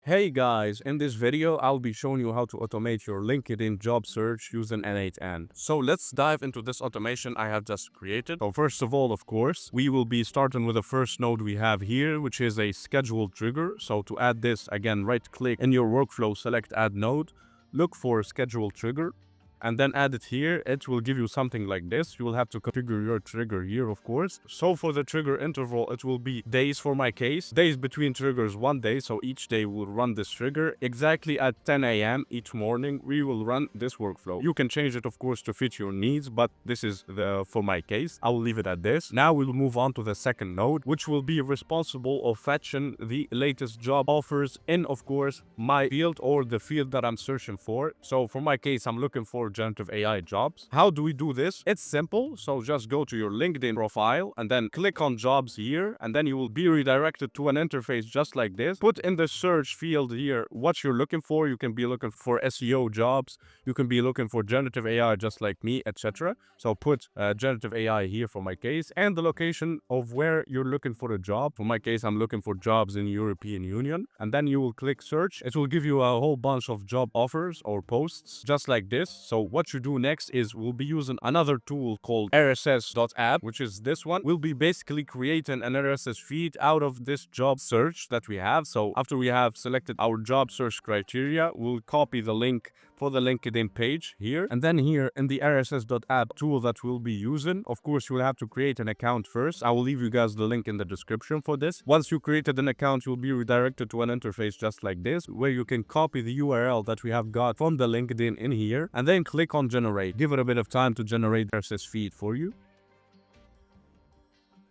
Hey guys, in this video, I'll be showing you how to automate your LinkedIn job search using N8N. So let's dive into this automation I have just created. So first of all, of course, we will be starting with the first node we have here, which is a schedule trigger. So to add this, again, right click in your workflow, select add node, look for schedule trigger, and then add it here. It will give you something like this. You will have to configure your trigger here, of course. So for the trigger interval, it will be days for my case. Days between triggers, 1 day. So each day will run this trigger. Exactly at 10 a.m. each morning, we will run this workflow. You can change it, of course, to fit your needs, but this is for my case. I will leave it at this. Now we'll move on to the second node, which will be responsible of fetching the latest job offers in, of course, my field or the field that I'm searching for. So for my case, I'm looking for generative AI jobs. How do we do this? It's simple. So just go to your LinkedIn profile and then click on jobs here, and then you will be redirected to an interface just like this. Put in the search field here what you're looking for. You can be looking for SEO jobs. You can be looking for generative AI just like me, etc. So put generative AI here for my case and the location of where you're looking for a job. For my case, I'm looking for jobs in European Union, and then you will click search. It will give you a whole bunch of job offers or posts just like this. So what you do next is we'll be using another tool called rss.app, which is this one. We'll be basically creating an RSS feed out of this job search that we have. So after we have selected our job search criteria, we'll copy the link for the LinkedIn page here. And then here in the rss.app tool that we'll be using, of course, you'll have to create an account first. I will leave you guys the link in the description for this. Once you created an account, you'll be redirected to an interface just like this, where you can copy the URL that we have got from the LinkedIn in here, and then click on generate. Give it a bit of time to generate the RSS feed for you.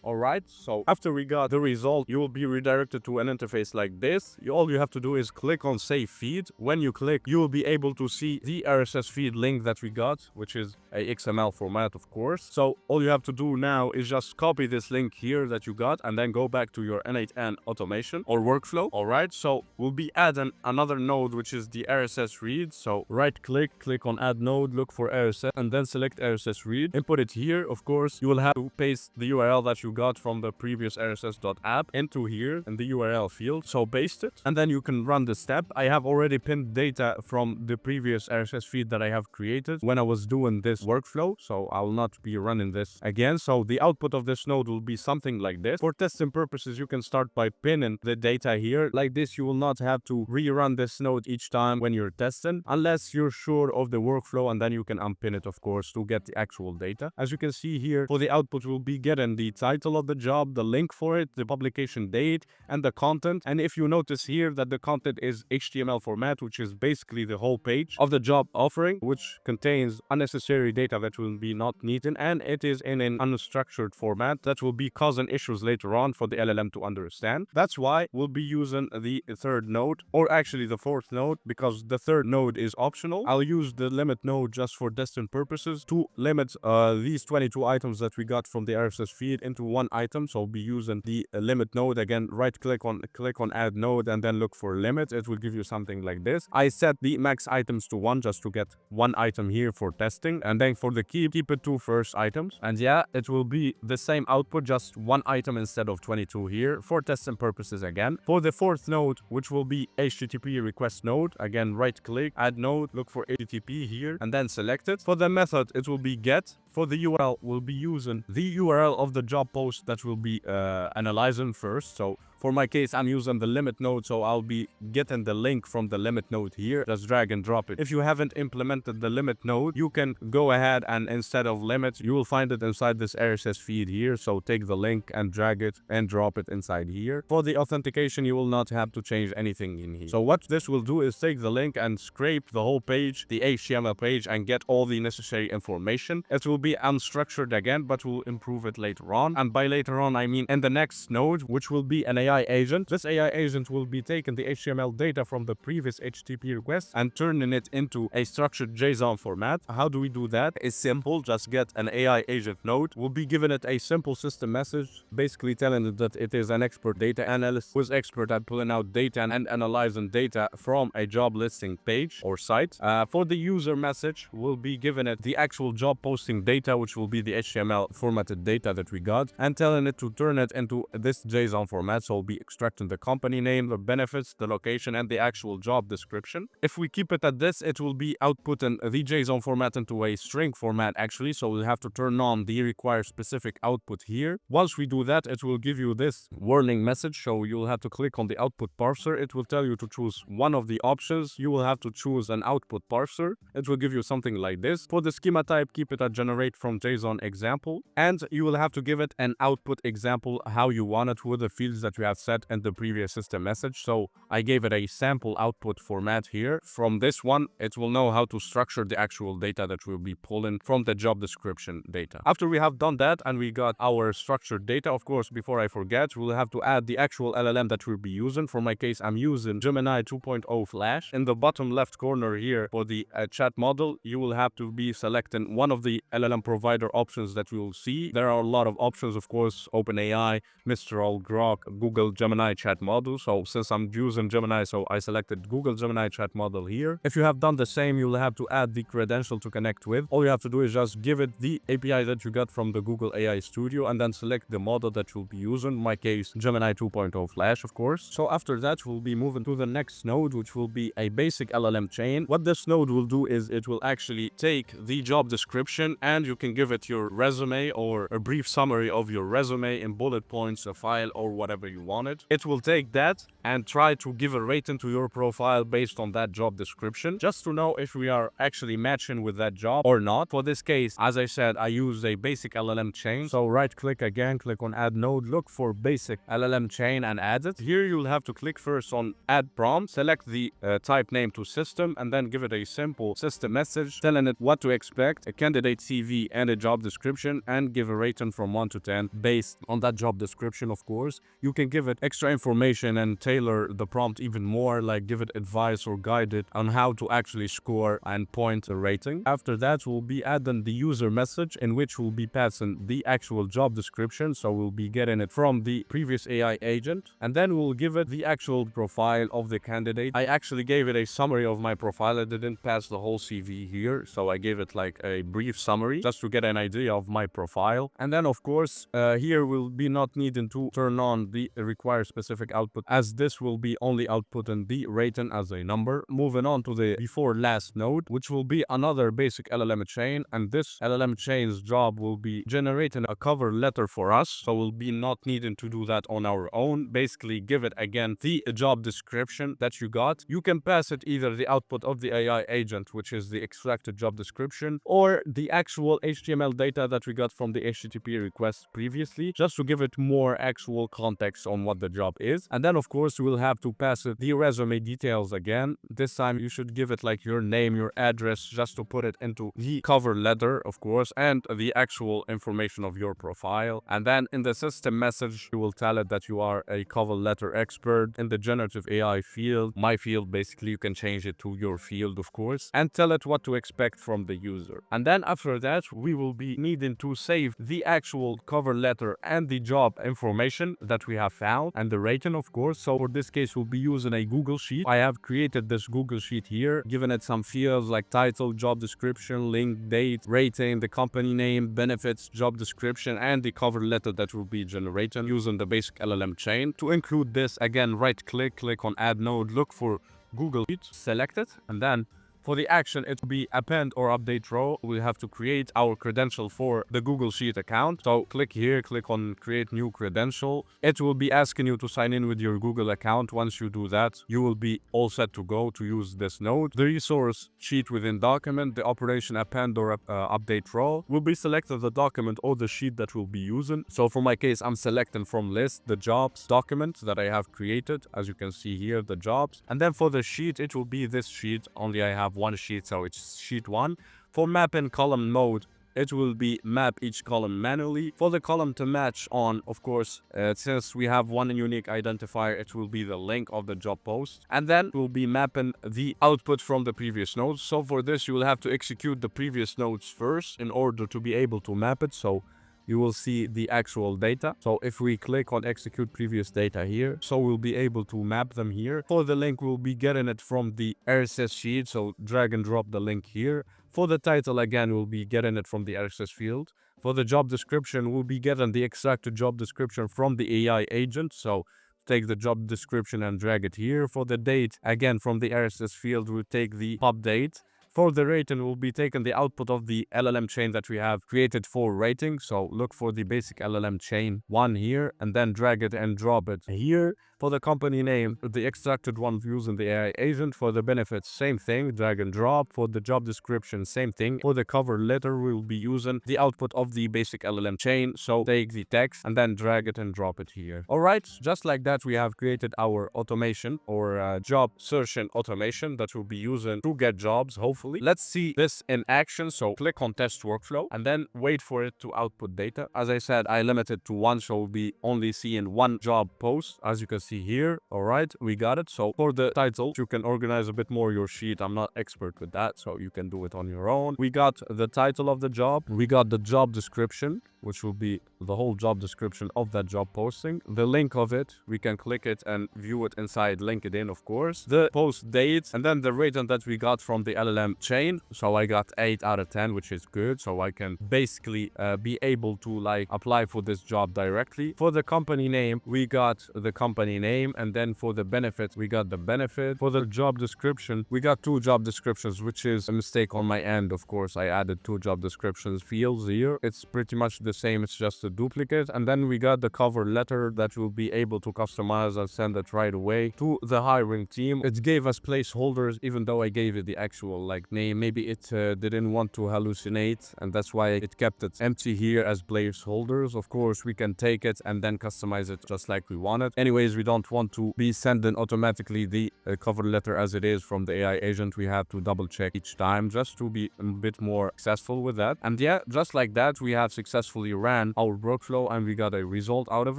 Alright, so after we got the result, you will be redirected to an interface like this. All you have to do is click on save feed. When you click, you will be able to see the RSS feed link that we got, which is a XML format, of course. So all you have to do now is just copy this link here that you got and then go back to your N8N automation or workflow. Alright, so we'll be adding another node, which is the RSS read. So right click, click on add node, look for RSS, and then select RSS read. Input it here. Of course, you will have to paste the URL that you got from the previous rss.app into here in the URL field. So paste it, and then you can run the step. I have already pinned data from the previous RSS feed that I have created when I was doing this workflow, so I will not be running this again. So the output of this node will be something like this. For testing purposes, you can start by pinning the data here. Like this, you will not have to rerun this node each time when you're testing, unless you're sure of the workflow, and then you can unpin it, of course, to get the actual data. As you can see here, for the output, we'll be getting the title of the job, the link for it, the publication date, and the content. And if you notice here that the content is HTML format, which is basically the whole page of the job offering, which contains unnecessary data that will be not needed, and it is in an unstructured format that will be causing issues later on for the LLM to understand. That's why we'll be using the third node, or actually the fourth node, because the third node is optional. I'll use the limit node just for testing purposes to limit these 22 items that we got from the RSS feed into one item. So I'll be using the limit node. Again, right click on add node and then look for limit. It will give you something like this. I set the max items to 1 just to get 1 item here for testing, and then for the keep it to first items. And yeah, it will be the same output, just 1 item instead of 22 here for testing purposes again. For the fourth node, which will be HTTP request node, again, right click, add node, look for HTTP here, and then select it. For the method, it will be get. For the URL, we'll be using the URL of the job post that we'll be analyzing first. So for my case, I'm using the limit node, so I'll be getting the link from the limit node here. Just drag and drop it. If you haven't implemented the limit node, you can go ahead and instead of limit, you will find it inside this RSS feed here. So take the link and drag it and drop it inside here. For the authentication, you will not have to change anything in here. So what this will do is take the link and scrape the whole page, the HTML page, and get all the necessary information. It will be unstructured again, but we'll improve it later on. And by later on, I mean in the next node, which will be an AI agent. This AI agent will be taking the HTML data from the previous HTTP request and turning it into a structured JSON format. How do we do that? It's simple. Just get an AI agent node. We'll be giving it a simple system message, basically telling it that it is an expert data analyst who is expert at pulling out data and analyzing data from a job listing page or site. For the user message, we'll be giving it the actual job posting data, which will be the HTML formatted data that we got, and telling it to turn it into this JSON format. So will be extracting the company name, the benefits, the location, and the actual job description. If we keep it at this, it will be outputting the JSON format into a string format actually, so we'll have to turn on the require specific output here. Once we do that, it will give you this warning message, so you'll have to click on the output parser. It will tell you to choose one of the options. You will have to choose an output parser. It will give you something like this. For the schema type, keep it at generate from JSON example, and you will have to give it an output example how you want it with the fields that you have set in the previous system message. So I gave it a sample output format here. From this one, it will know how to structure the actual data that we'll be pulling from the job description data. After we have done that and we got our structured data, of course, before I forget, we'll have to add the actual LLM that we'll be using. For my case, I'm using Gemini 2.0 Flash. In the bottom left corner here for the chat model, you will have to be selecting one of the LLM provider options that you will see. There are a lot of options, of course, OpenAI, Mistral, Grok, Google Gemini chat model. So since I'm using Gemini, so I selected Google Gemini chat model here. If you have done the same, you'll have to add the credential to connect with. All you have to do is just give it the API that you got from the Google AI Studio and then select the model that you'll be using. In my case, Gemini 2.0 Flash, of course. So after that, we'll be moving to the next node, which will be a basic LLM chain. What this node will do is it will actually take the job description and you can give it your resume or a brief summary of your resume in bullet points, a file, or whatever you wanted. It will take that and try to give a rating to your profile based on that job description, just to know if we are actually matching with that job or not. For this case, as I said, I use a basic LLM chain. So right click again, click on add node, look for basic LLM chain and add it. Here you'll have to click first on add prompt, select the type name to system, and then give it a simple system message telling it what to expect, a candidate CV and a job description, and give a rating from 1 to 10 based on that job description. Of course, you can give it extra information and tailor the prompt even more, like give it advice or guide it on how to actually score and point a rating. After that, we'll be adding the user message in which we'll be passing the actual job description, so we'll be getting it from the previous AI agent, and then we'll give it the actual profile of the candidate. I actually gave it a summary of my profile. I didn't pass the whole CV here, so I gave it like a brief summary just to get an idea of my profile. And then of course here we'll be not needing to turn on the require specific output, as this will be only outputting the rating as a number. Moving on to the before last node, which will be another basic LLM chain, and this LLM chain's job will be generating a cover letter for us, so we'll be not needing to do that on our own. Basically give it again the job description that you got. You can pass it either the output of the AI agent, which is the extracted job description, or the actual HTML data that we got from the HTTP request previously, just to give it more actual context on what the job is. And then of course we'll have to pass it the resume details again. This time you should give it like your name, your address, just to put it into the cover letter, of course, and the actual information of your profile. And then in the system message, you will tell it that you are a cover letter expert. In the generative AI field, my field, basically you can change it to your field, of course, and tell it what to expect from the user. And then after that, we will be needing to save the actual cover letter and the job information that we have found and the rating, of course. So for this case, we'll be using a Google Sheet. I have created this Google Sheet here, given it some fields like title, job description, link, date, rating, the company name, benefits, job description, and the cover letter that will be generated using the basic LLM chain. To include this, again, right click, click on add node, look for Google Sheet, select it, and then for the action, it will be append or update row. We have to create our credential for the Google Sheet account. So click here, click on create new credential. It will be asking you to sign in with your Google account. Once you do that, you will be all set to go to use this node. The resource sheet within document, the operation append or update row will be selected the document or the sheet that we'll be using. So for my case, I'm selecting from list the jobs document that I have created. As you can see here, the jobs. And then for the sheet, it will be this sheet. Only I have one sheet, so it's sheet 1. For map in column mode, it will be map each column manually. For the column to match on, of course, since we have one unique identifier, it will be the link of the job post. And then we'll be mapping the output from the previous nodes. So for this, you will have to execute the previous nodes first in order to be able to map it. So you will see the actual data. So if we click on execute previous data here, so we'll be able to map them here. For the link, we'll be getting it from the RSS sheet. So drag and drop the link here. For the title, again, we'll be getting it from the RSS field. For the job description, we'll be getting the extracted job description from the AI agent. So take the job description and drag it here. For the date, again, from the RSS field, we'll take the pub date. For the rating, we'll be taking the output of the LLM chain that we have created for rating. So look for the basic LLM chain 1 here, and then drag it and drop it here. For the company name, the extracted one using the AI agent. For the benefits, same thing, drag and drop. For the job description, same thing. For the cover letter, we'll be using the output of the basic LLM chain. So take the text and then drag it and drop it here. All right, just like that, we have created our automation or job searching automation that we'll be using to get jobs, hopefully. Let's see this in action. So click on test workflow and then wait for it to output data. As I said, I limited to 1, so we'll be only seeing 1 job post, as you can see here. All right, we got it. So for the title, you can organize a bit more your sheet. I'm not expert with that, so you can do it on your own. We got the title of the job. We got the job description, which will be the whole job description of that job posting. The link of it, we can click it and view it inside LinkedIn, of course. The post date, and then the rating that we got from the LLM chain. So I got 8 out of 10, which is good. So I can basically be able to like apply for this job directly. For the company name, we got the company name, and then for the benefits, we got the benefit. For the job description, we got 2 job descriptions, which is a mistake on my end. Of course, I added 2 job descriptions fields here. It's pretty much the same, it's just a duplicate. And then we got the cover letter that we'll be able to customize and send it right away to the hiring team. It gave us placeholders, even though I gave it the actual like name. Maybe it didn't want to hallucinate, and that's why it kept it empty here as placeholders. Of course, we can take it and then customize it just like we want it. Anyways, we don't want to be sending automatically the cover letter as it is from the AI agent. We have to double check each time just to be a bit more successful with that. And yeah, just like that, we have successfully ran our workflow and we got a result out of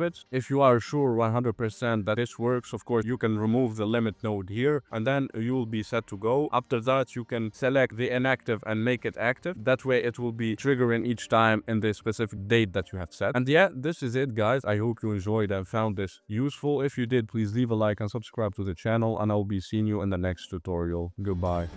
it. If you are sure 100% that this works, of course, you can remove the limit node here and then you'll be set to go. After that, you can select the inactive and make it active. That way it will be triggering each time in the specific date that you have set. And yeah, this is it, guys. I hope you enjoyed and found this useful. If you did, please leave a like and subscribe to the channel, and I'll be seeing you in the next tutorial. Goodbye.